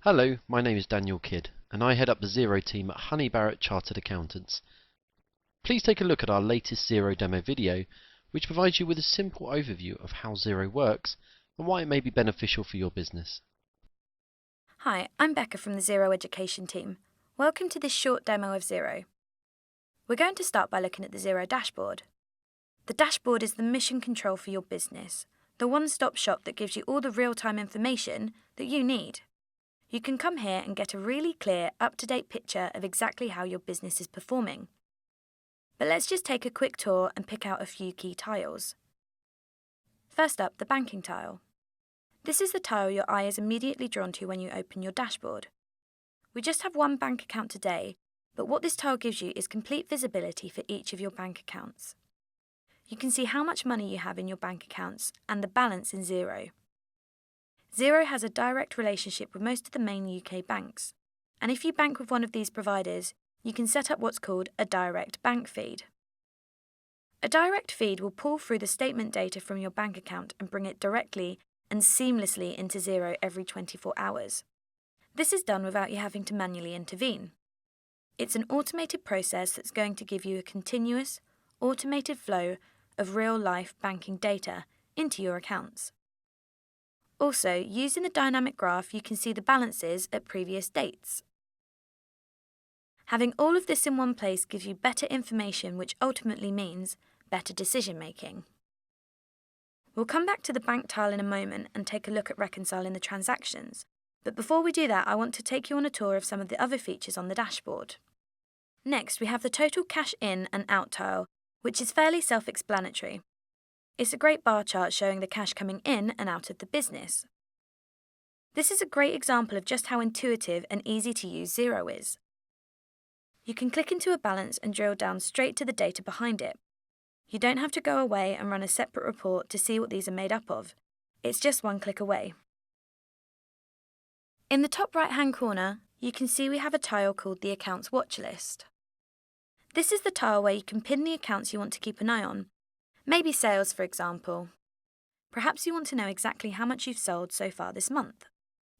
Hello, my name is Daniel Kidd, and I head up the Xero team at Honey Barrett Chartered Accountants. Please take a look at our latest Xero demo video, which provides you with a simple overview of how Xero works and why it may be beneficial for your business. Hi, I'm Becca from the Xero Education team. Welcome to this short demo of Xero. We're going to start by looking at the Xero dashboard. The dashboard is the mission control for your business, the one-stop shop that gives you all the real-time information that you need. You can come here and get a really clear, up-to-date picture of exactly how your business is performing. But let's just take a quick tour and pick out a few key tiles. First up, the banking tile. This is the tile your eye is immediately drawn to when you open your dashboard. We just have one bank account today, but what this tile gives you is complete visibility for each of your bank accounts. You can see how much money you have in your bank accounts and the balance in Xero. Xero has a direct relationship with most of the main UK banks, and if you bank with one of these providers, you can set up what's called a direct bank feed. A direct feed will pull through the statement data from your bank account and bring it directly and seamlessly into Xero every 24 hours. This is done without you having to manually intervene. It's an automated process that's going to give you a continuous, automated flow of real-life banking data into your accounts. Also, using the dynamic graph, you can see the balances at previous dates. Having all of this in one place gives you better information, which ultimately means better decision-making. We'll come back to the bank tile in a moment and take a look at reconciling the transactions. But before we do that, I want to take you on a tour of some of the other features on the dashboard. Next, we have the total cash in and out tile, which is fairly self-explanatory. It's a great bar chart showing the cash coming in and out of the business. This is a great example of just how intuitive and easy to use Xero is. You can click into a balance and drill down straight to the data behind it. You don't have to go away and run a separate report to see what these are made up of. It's just one click away. In the top right-hand corner, you can see we have a tile called the Accounts Watch List. This is the tile where you can pin the accounts you want to keep an eye on. Maybe sales, for example. Perhaps you want to know exactly how much you've sold so far this month,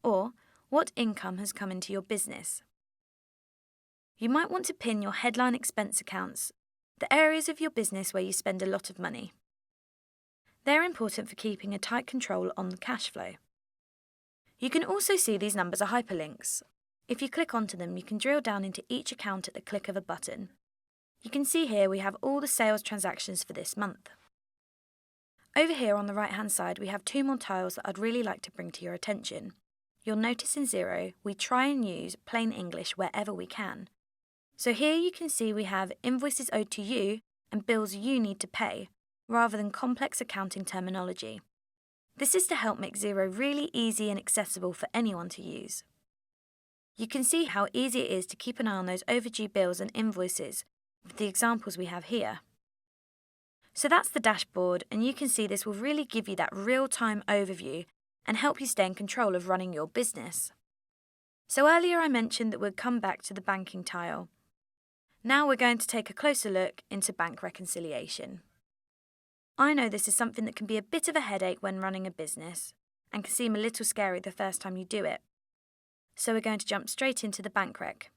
or what income has come into your business. You might want to pin your headline expense accounts, the areas of your business where you spend a lot of money. They're important for keeping a tight control on the cash flow. You can also see these numbers are hyperlinks. If you click onto them, you can drill down into each account at the click of a button. You can see here we have all the sales transactions for this month. Over here on the right-hand side, we have two more tiles that I'd really like to bring to your attention. You'll notice in Xero, we try and use plain English wherever we can. So here you can see we have invoices owed to you and bills you need to pay, rather than complex accounting terminology. This is to help make Xero really easy and accessible for anyone to use. You can see how easy it is to keep an eye on those overdue bills and invoices with the examples we have here. So that's the dashboard, and you can see this will really give you that real-time overview and help you stay in control of running your business. So earlier I mentioned that we'd come back to the banking tile. Now we're going to take a closer look into bank reconciliation. I know this is something that can be a bit of a headache when running a business and can seem a little scary the first time you do it. So we're going to jump straight into the bank rec.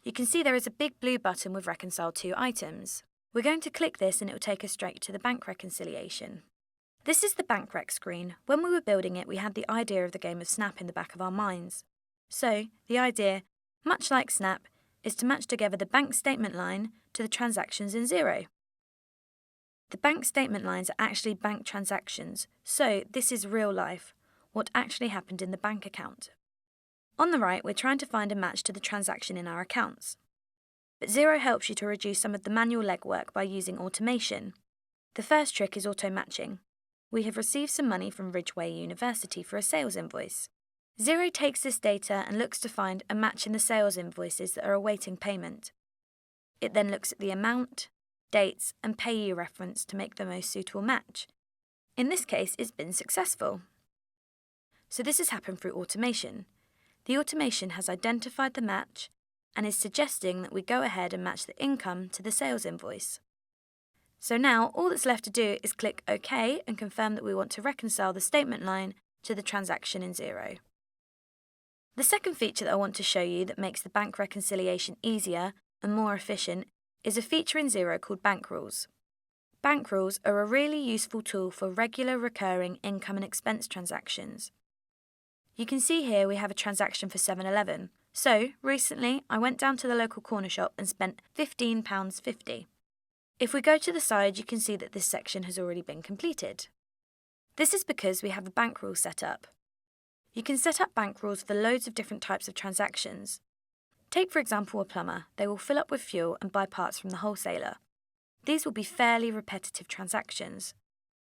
You can see there is a big blue button with Reconcile Two Items. We're going to click this and it will take us straight to the bank reconciliation. This is the bank rec screen. When we were building it, we had the idea of the game of Snap in the back of our minds. So, the idea, much like Snap, is to match together the bank statement line to the transactions in Xero. The bank statement lines are actually bank transactions, so this is real life, what actually happened in the bank account. On the right, we're trying to find a match to the transaction in our accounts. But Xero helps you to reduce some of the manual legwork by using automation. The first trick is auto-matching. We have received some money from Ridgeway University for a sales invoice. Xero takes this data and looks to find a match in the sales invoices that are awaiting payment. It then looks at the amount, dates, and payee reference to make the most suitable match. In this case, it's been successful. So this has happened through automation. The automation has identified the match and is suggesting that we go ahead and match the income to the sales invoice. So now all that's left to do is click OK and confirm that we want to reconcile the statement line to the transaction in Xero. The second feature that I want to show you that makes the bank reconciliation easier and more efficient is a feature in Xero called Bank Rules. Bank Rules are a really useful tool for regular recurring income and expense transactions. You can see here we have a transaction for 7-Eleven. So, recently I went down to the local corner shop and spent £15.50. If we go to the side, you can see that this section has already been completed. This is because we have a bank rule set up. You can set up bank rules for loads of different types of transactions. Take for example a plumber. They will fill up with fuel and buy parts from the wholesaler. These will be fairly repetitive transactions.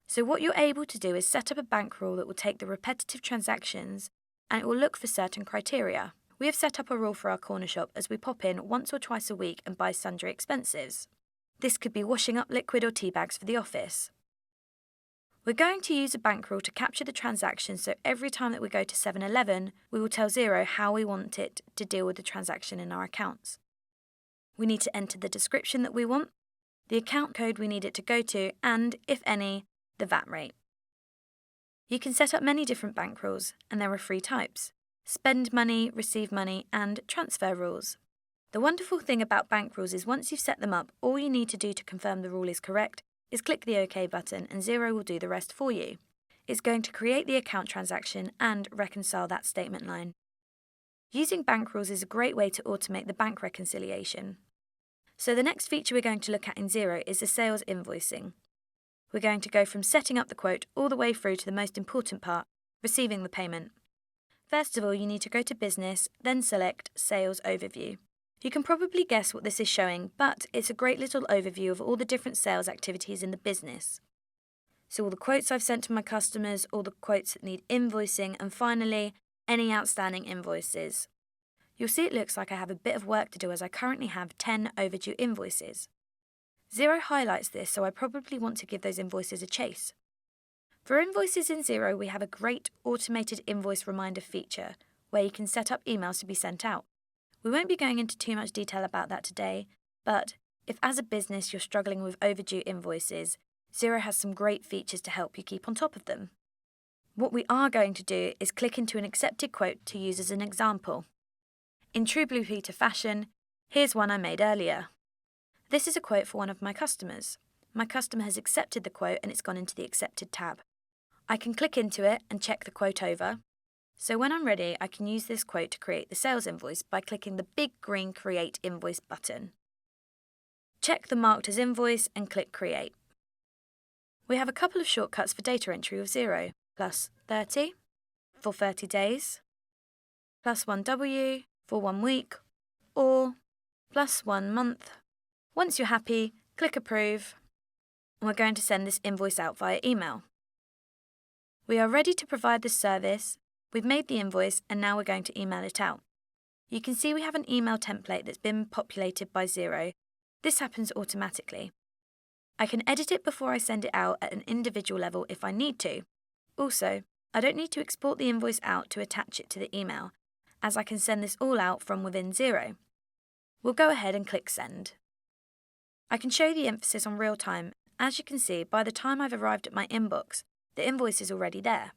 So what you're able to do is set up a bank rule that will take the repetitive transactions and it will look for certain criteria. We have set up a rule for our corner shop as we pop in once or twice a week and buy sundry expenses. This could be washing up liquid or tea bags for the office. We're going to use a bank rule to capture the transaction, so every time that we go to 7-Eleven, we will tell Xero how we want it to deal with the transaction in our accounts. We need to enter the description that we want, the account code we need it to go to, and, if any, the VAT rate. You can set up many different bank rules, and there are 3 types: spend money, receive money, and transfer rules. The wonderful thing about bank rules is once you've set them up, all you need to do to confirm the rule is correct is click the OK button and Xero will do the rest for you. It's going to create the account transaction and reconcile that statement line. Using bank rules is a great way to automate the bank reconciliation. So the next feature we're going to look at in Xero is the sales invoicing. We're going to go from setting up the quote all the way through to the most important part, receiving the payment. First of all, you need to go to Business, then select Sales Overview. You can probably guess what this is showing, but it's a great little overview of all the different sales activities in the business. So all the quotes I've sent to my customers, all the quotes that need invoicing, and finally, any outstanding invoices. You'll see it looks like I have a bit of work to do as I currently have 10 overdue invoices. Xero highlights this, so I probably want to give those invoices a chase. For invoices in Xero, we have a great automated invoice reminder feature where you can set up emails to be sent out. We won't be going into too much detail about that today, but if as a business you're struggling with overdue invoices, Xero has some great features to help you keep on top of them. What we are going to do is click into an accepted quote to use as an example. In true Blue Peter fashion, here's one I made earlier. This is a quote for one of my customers. My customer has accepted the quote and it's gone into the Accepted tab. I can click into it and check the quote over. So when I'm ready, I can use this quote to create the sales invoice by clicking the big green Create Invoice button. Check the Marked as Invoice and click Create. We have a couple of shortcuts for data entry with Xero, plus 30 for 30 days, plus 1W for 1 week, or plus 1 month. Once you're happy, click Approve, and we're going to send this invoice out via email. We are ready to provide this service. We've made the invoice and now we're going to email it out. You can see we have an email template that's been populated by Xero. This happens automatically. I can edit it before I send it out at an individual level if I need to. Also, I don't need to export the invoice out to attach it to the email, as I can send this all out from within Xero. We'll go ahead and click Send. I can show the emphasis on real time. As you can see, by the time I've arrived at my inbox, the invoice is already there.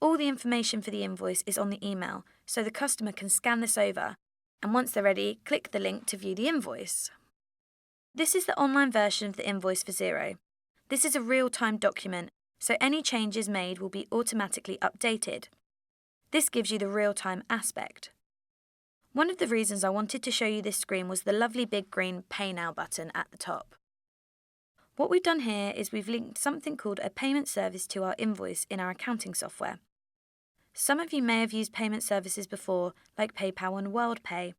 All the information for the invoice is on the email, so the customer can scan this over, and once they're ready, click the link to view the invoice. This is the online version of the invoice for Xero. This is a real-time document, so any changes made will be automatically updated. This gives you the real-time aspect. One of the reasons I wanted to show you this screen was the lovely big green Pay Now button at the top. What we've done here is we've linked something called a payment service to our invoice in our accounting software. Some of you may have used payment services before, like PayPal and WorldPay.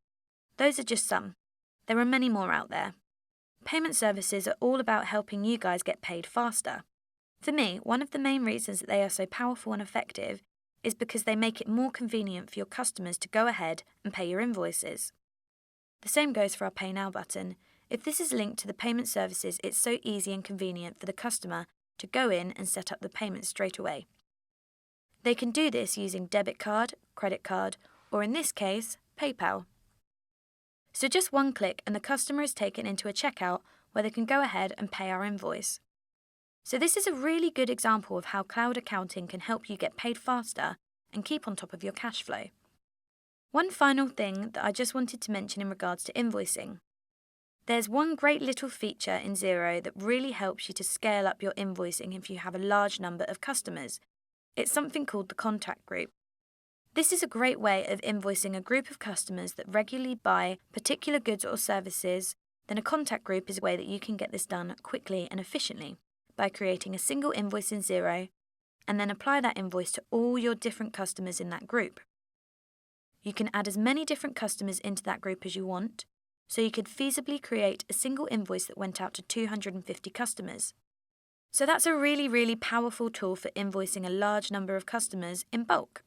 Those are just some. There are many more out there. Payment services are all about helping you guys get paid faster. For me, one of the main reasons that they are so powerful and effective is because they make it more convenient for your customers to go ahead and pay your invoices. The same goes for our Pay Now button. If this is linked to the payment services, it's so easy and convenient for the customer to go in and set up the payment straight away. They can do this using debit card, credit card, or in this case, PayPal. So just one click and the customer is taken into a checkout where they can go ahead and pay our invoice. So this is a really good example of how cloud accounting can help you get paid faster and keep on top of your cash flow. One final thing that I just wanted to mention in regards to invoicing. There's one great little feature in Xero that really helps you to scale up your invoicing if you have a large number of customers. It's something called the contact group. This is a great way of invoicing a group of customers that regularly buy particular goods or services. Then a contact group is a way that you can get this done quickly and efficiently by creating a single invoice in Xero and then apply that invoice to all your different customers in that group. You can add as many different customers into that group as you want, so you could feasibly create a single invoice that went out to 250 customers. So that's a really powerful tool for invoicing a large number of customers in bulk.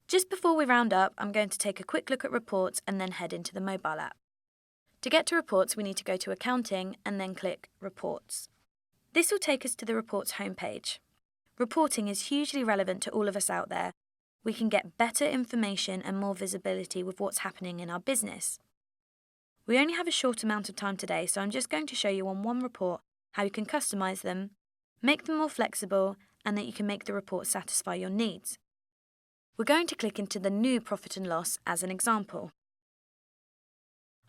Just before we round up, I'm going to take a quick look at reports and then head into the mobile app. To get to reports, we need to go to Accounting and then click Reports. This will take us to the Reports homepage. Reporting is hugely relevant to all of us out there. We can get better information and more visibility with what's happening in our business. We only have a short amount of time today, so I'm just going to show you on one report how you can customize them, make them more flexible, and that you can make the report satisfy your needs. We're going to click into the new profit and loss as an example.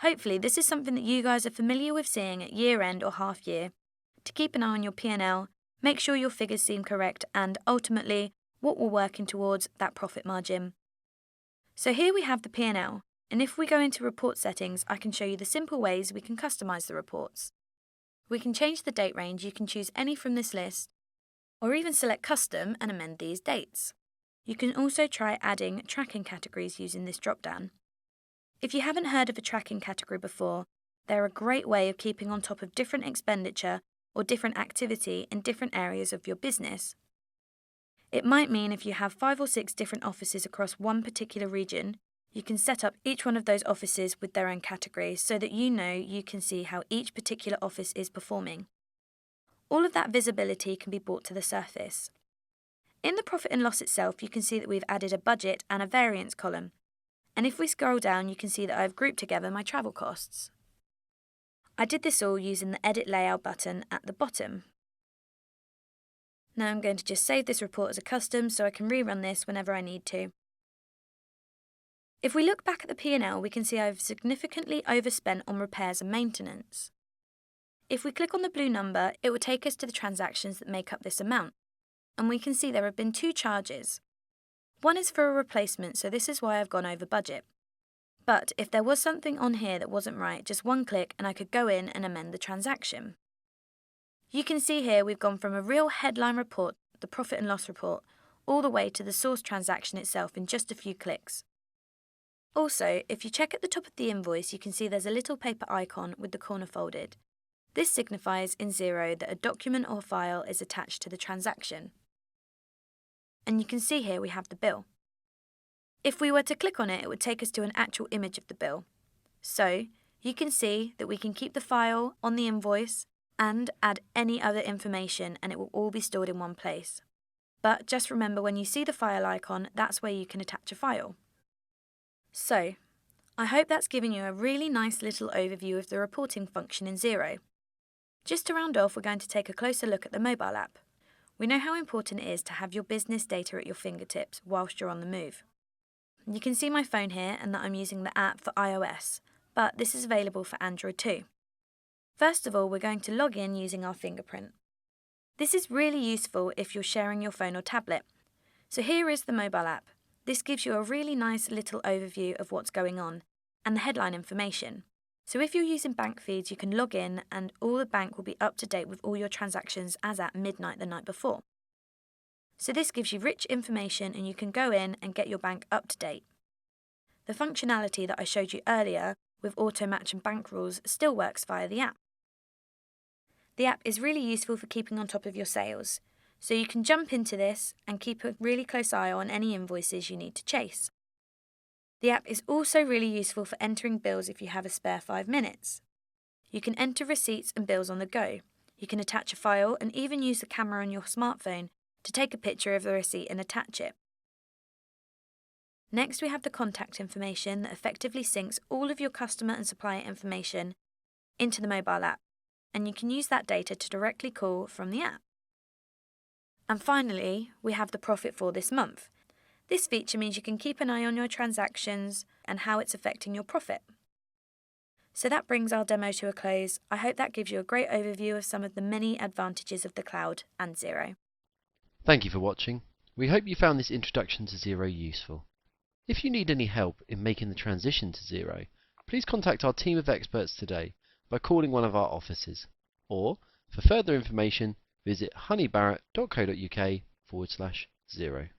Hopefully this is something that you guys are familiar with seeing at year end or half year. To keep an eye on your P&L, make sure your figures seem correct and ultimately what we're working towards, that profit margin. So here we have the P&L, and if we go into report settings, I can show you the simple ways we can customize the reports. We can change the date range. You can choose any from this list, or even select custom and amend these dates. You can also try adding tracking categories using this drop-down. If you haven't heard of a tracking category before, they're a great way of keeping on top of different expenditure or different activity in different areas of your business. It might mean if you have 5 or 6 different offices across one particular region, you can set up each one of those offices with their own categories so that you can see how each particular office is performing. All of that visibility can be brought to the surface. In the profit and loss itself, you can see that we've added a budget and a variance column. And if we scroll down, you can see that I've grouped together my travel costs. I did this all using the Edit Layout button at the bottom. Now I'm going to just save this report as a custom so I can rerun this whenever I need to. If we look back at the P&L, we can see I've significantly overspent on repairs and maintenance. If we click on the blue number, it will take us to the transactions that make up this amount. And we can see there have been 2 charges. One is for a replacement, so this is why I've gone over budget. But if there was something on here that wasn't right, just one click and I could go in and amend the transaction. You can see here we've gone from a real headline report, the profit and loss report, all the way to the source transaction itself in just a few clicks. Also, if you check at the top of the invoice, you can see there's a little paper icon with the corner folded. This signifies in Xero that a document or file is attached to the transaction. And you can see here we have the bill. If we were to click on it, it would take us to an actual image of the bill. So, you can see that we can keep the file on the invoice and add any other information, and it will all be stored in one place. But just remember, when you see the file icon, that's where you can attach a file. So, I hope that's given you a really nice little overview of the reporting function in Xero. Just to round off, we're going to take a closer look at the mobile app. We know how important it is to have your business data at your fingertips whilst you're on the move. You can see my phone here and that I'm using the app for iOS, but this is available for Android too. First of all, we're going to log in using our fingerprint. This is really useful if you're sharing your phone or tablet. So here is the mobile app. This gives you a really nice little overview of what's going on and the headline information. So if you're using bank feeds, you can log in and all the bank will be up to date with all your transactions as at midnight the night before. So this gives you rich information and you can go in and get your bank up to date. The functionality that I showed you earlier with auto match and bank rules still works via the app. The app is really useful for keeping on top of your sales, so you can jump into this and keep a really close eye on any invoices you need to chase. The app is also really useful for entering bills if you have a spare 5 minutes. You can enter receipts and bills on the go. You can attach a file and even use the camera on your smartphone to take a picture of the receipt and attach it. Next, we have the contact information that effectively syncs all of your customer and supplier information into the mobile app, and you can use that data to directly call from the app. And finally, we have the profit for this month. This feature means you can keep an eye on your transactions and how it's affecting your profit. So that brings our demo to a close. I hope that gives you a great overview of some of the many advantages of the cloud and Xero. Thank you for watching. We hope you found this introduction to Xero useful. If you need any help in making the transition to Xero, please contact our team of experts today by calling one of our offices, or for further information visit honeybarrett.co.uk/Xero.